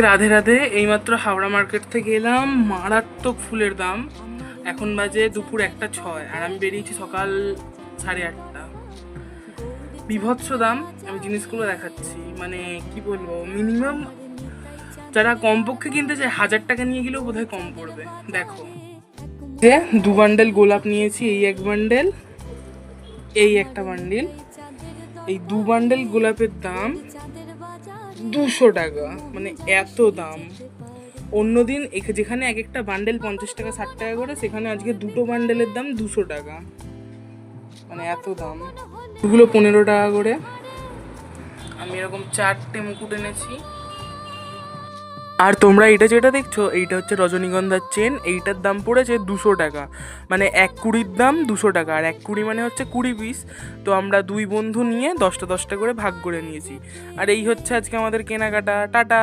রাধে রাধে। এইমাত্র হাওড়া মার্কেট থেকে এলাম। মারাত্মক ফুলের দাম। এখন বাজে দুপুর 1:06 আর আমি বেরিয়েছি সকাল 8:30। বিভৎস দাম। আমি জিনিসগুলো দেখাচ্ছি, মানে কি বলবো, মিনিমাম যারা কমপক্ষে কিনতে চায় 1000 টাকা নিয়ে গেলেও বোধহয় কম পড়বে। দেখো, যে 2 বান্ডেল গোলাপ নিয়েছি, এই 1 বান্ডেল, এই একটা বান্ডিল। এই 2 বান্ডেল গোলাপের দাম 200 টাকা। মানে এত দাম। অন্যদিন যেখানে এক একটা বান্ডেল 50 টাকা 60 টাকা করে, সেখানে আজকে দুটো বান্ডেলের দাম 200 টাকা। মানে এত দাম। এগুলো 15 টাকা করে। আমি এরকম 4টে মুকুট এনেছি। আর তোমরা এটা যেটা দেখছো, এইটা হচ্ছে রজনীগন্ধার চেন। এইটার দাম পড়েছে 200 টাকা। মানে 1 কুড়ির দাম 200 টাকা। আর 1 কুড়ি মানে হচ্ছে 20 পিস। তো আমরা 2 বন্ধু নিয়ে 10টা 10টা করে ভাগ করে নিয়েছি। আর এই হচ্ছে আজকে আমাদের কেনাকাটা। টাটা।